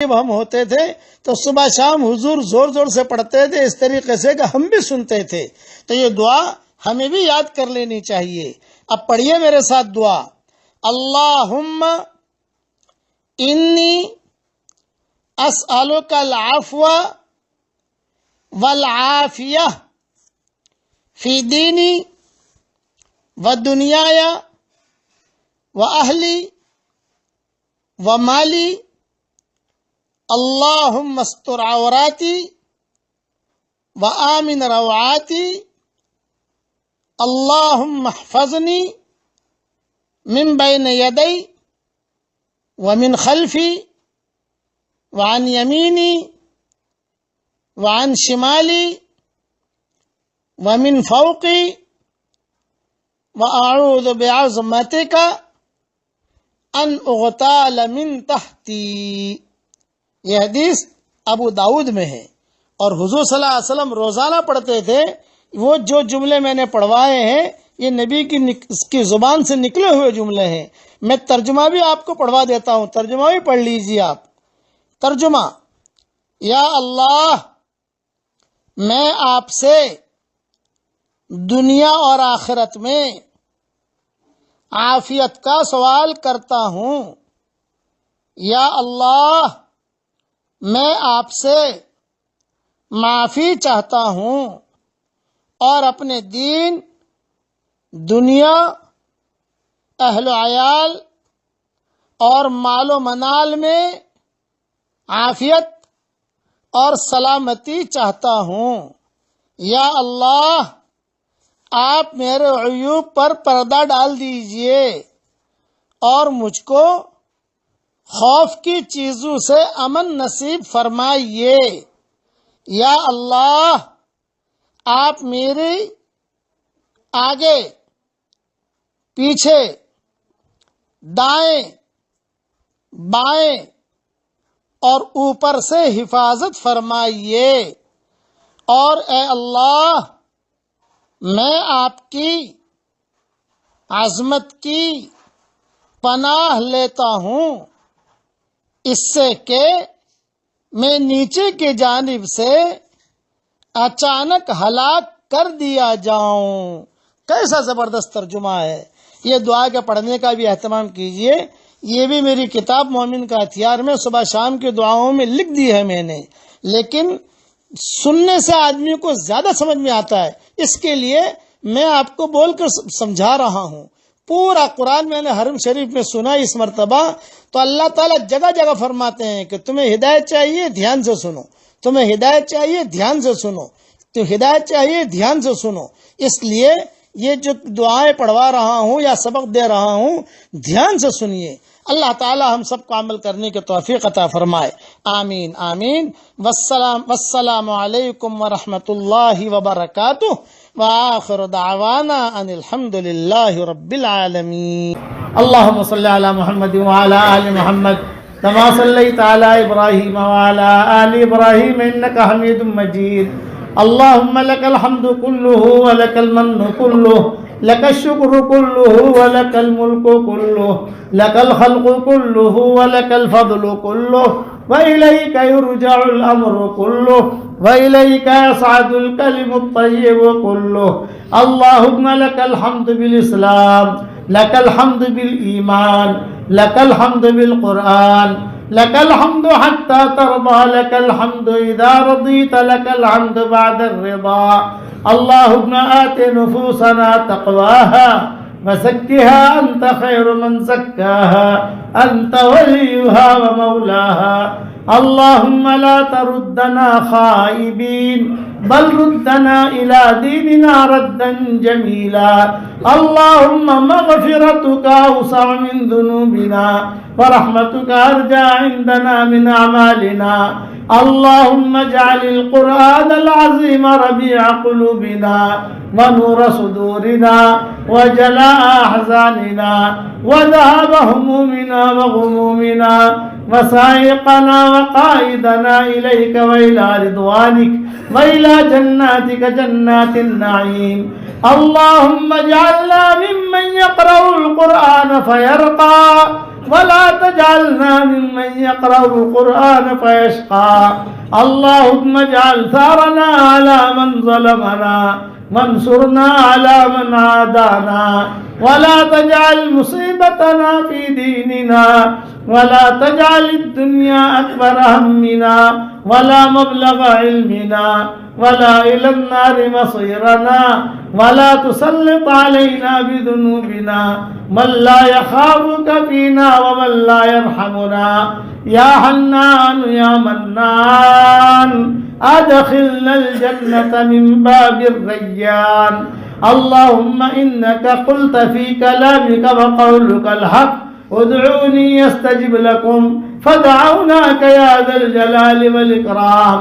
جب ہم ہوتے تھے تو صبح شام حضور زور زور سے پڑھتے تھے اس طریقے سے کہ ہم بھی سنتے تھے. تو یہ دعا ہمیں بھی یاد کر لینی چاہیے. اب پڑھیے میرے ساتھ دعا. اللہم انی اسألک العفو والعافیہ فی دینی و دنیای و اہلی و مالی. اللہم استر عوراتی و آمن روعاتی. اللہم احفظنی من بین یدی ومن خلفی وعن یمینی وعن شمالی ومن فوقی وأعوذ بعظمتک ان اغتال من تحتی. یہ حدیث ابو داؤد میں ہے اور حضور صلی اللہ علیہ وسلم روزانہ پڑھتے تھے. وہ جو جملے میں نے پڑھوائے ہیں یہ نبی کی زبان سے نکلے ہوئے جملے ہیں. میں ترجمہ بھی آپ کو پڑھوا دیتا ہوں, ترجمہ بھی پڑھ لیجیے آپ. ترجمہ: یا اللہ میں آپ سے دنیا اور آخرت میں عافیت کا سوال کرتا ہوں. یا اللہ میں آپ سے معافی چاہتا ہوں اور اپنے دین, دنیا, اہل و عیال اور مال و منال میں عافیت اور سلامتی چاہتا ہوں. یا اللہ آپ میرے عیوب پر پردہ ڈال دیجئے اور مجھ کو خوف کی چیزوں سے امن نصیب فرمائیے. یا اللہ آپ میری آگے, پیچھے, دائیں, بائیں اور اوپر سے حفاظت فرمائیے. اور اے اللہ میں آپ کی عظمت کی پناہ لیتا ہوں اس سے کہ میں نیچے کی جانب سے اچانک ہلاک کر دیا جاؤں. کیسا زبردست ترجمہ ہے. یہ دعا کے پڑھنے کا بھی اہتمام کیجئے. یہ بھی میری کتاب مومن کا ہتھیار میں صبح شام کی دعاؤں میں لکھ دی ہے میں نے, لیکن سننے سے آدمی کو زیادہ سمجھ میں آتا ہے. اس کے لیے میں آپ کو بول کر سمجھا رہا ہوں. پورا قرآن میں نے حرم شریف میں سنا اس مرتبہ, تو اللہ تعالیٰ جگہ جگہ فرماتے ہیں کہ تمہیں ہدایت چاہیے دھیان سے سنو, تمہیں ہدایت چاہیے دھیان سے سنو, تو ہدایت چاہیے دھیان سے سنو. اس لیے یہ جو دعائیں پڑھوا رہا ہوں یا سبق دے رہا ہوں دھیان سے سنیے. اللہ تعالیٰ ہم سب کو عمل کرنے کی توفیق عطا فرمائے. آمین آمین. والسلام علیکم ورحمۃ اللہ وبرکاتہ. وآخر دعوانا ان الحمد للہ رب العالمین. اللہم صلی علی محمد وعلی آل محمد کما صلیت علی ابراہیم وعلی آل ابراہیم انک حمید مجید. اللہم لک الحمد کلہ ولک المن کلہ لک الشکر کلہ ولک الملک کلہ لک الخلق کلہ ولک الفضل کلہ وإلیک یرجع الامر کلہ وإلیک یصعد الکلم الطیب کلہ. اللہم لک الحمد بالاسلام لک الحمد بالایمان لک الحمد بالقرآن لك الحمد حتى ترضى لك الحمد إذا رضيت لك الحمد بعد الرضا. اللهم آت نفوسنا تقواها وزكها أنت خير من زكاها أنت وليها ومولاها. اللهم لا تردنا خائبين بل ردنا إلى ديننا ردا جميلا. اللهم مغفرتك أوسع من ذنوبنا ورحمتك أرجى عندنا من أعمالنا. اللهم اجعل القرآن العظيم ربيع قلوبنا ونور صدورنا وجلاء أحزاننا وذهاب همومنا وغمومنا وسائقنا وقائدنا إليك وإلى رضوانك وإلى جناتك جنات النعيم. اللهم اجعلنا ممن يقرأ القرآن فيرقى ولا تجعلنا ممن يقرأ القرآن فيشقى اللهم اجعل ثارنا على من ظلمنا وانصرنا على من عادانا ولا تجعل مصيبتنا في ديننا ولا تجعل الدنيا أكبر همنا ولا مبلغ علمنا ولا إلى النار مصيرنا ولا تسلط علينا بذنوبنا من لا يخافك فينا ومن لا يرحمنا يا حنان يا منان أدخلنا الجنة من باب الريان اللهم إنك قلت في كلامك وقولك الحق ادعوني يستجب لكم فدعوناك يا ذا الجلال والإكرام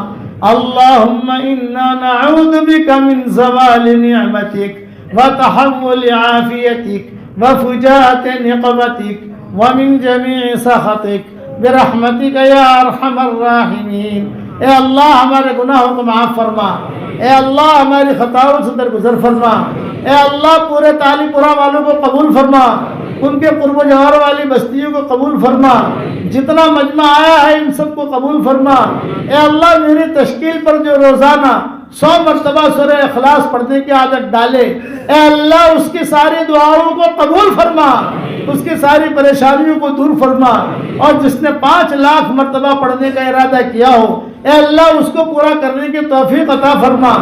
اللهم إنا نعوذ بك من زوال نعمتك وتحول عافيتك وفجاءة نقمتك ومن جميع سخطك برحمتك یا ارحم الراحمین۔ اے اللہ ہمارے گناہوں کو معاف فرما، اے اللہ ہماری خطاؤں سے درگزر فرما، اے اللہ پورے تالی پورا والوں کو قبول فرما، ان کے قرب و جوار والی بستیوں کو قبول فرما، جتنا مجمع آیا ہے ان سب کو قبول فرما۔ اے اللہ میری تشکیل پر جو روزانہ 100 مرتبہ سورہ اخلاص پڑھنے کی عادت ڈالے، اے اللہ اس کی ساری دعاؤں کو قبول فرما، اس کی ساری پریشانیوں کو دور فرما، اور جس نے 5 لاکھ مرتبہ پڑھنے کا ارادہ کیا ہو اے اللہ اس کو پورا کرنے کی توفیق عطا فرما۔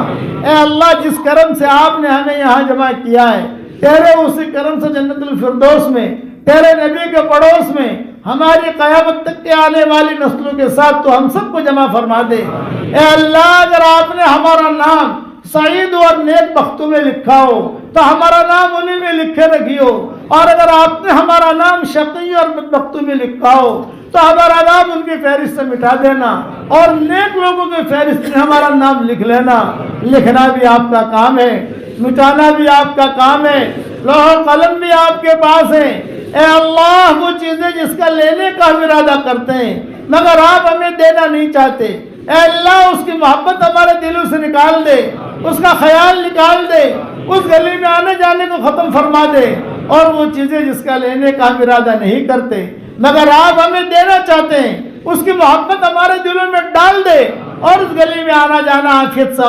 اے اللہ جس کرم سے آپ نے ہمیں یہاں جمع کیا ہے، تیرے اسی کرم سے جنت الفردوس میں تیرے نبی کے پڑوس میں ہماری قیامت تک کے آنے والی نسلوں کے ساتھ تو ہم سب کو جمع فرما دے۔ اے اللہ اگر آپ نے ہمارا نام سعید اور نیک بختوں میں لکھا ہو تو ہمارا نام انہیں میں لکھے رکھیو، اور اگر آپ نے ہمارا نام شقی اور بدبختوں میں لکھا ہو تو ہمارا نام ان کی فہرست سے مٹا دینا، اور نیک لوگوں کی فہرست میں ہمارا نام لکھ لینا۔ لکھنا بھی آپ کا کام ہے، مٹانا بھی آپ کا کام ہے، لوح و قلم بھی آپ کے پاس ہے۔ اے اللہ وہ چیزیں جس کا لینے کا ہم ارادہ کرتے ہیں مگر آپ ہمیں دینا نہیں چاہتے، اے اللہ اس کی محبت ہمارے دلوں سے نکال دے، اس کا خیال نکال دے، اس گلی میں آنے جانے کو ختم فرما دے، اور وہ چیزیں جس کا لینے کا ہم ارادہ نہیں کرتے مگر آپ ہمیں دینا چاہتے ہیں اس کی محبت ہمارے دلوں میں ڈال دے، اور اس گلی میں آنا جانا عافیت سے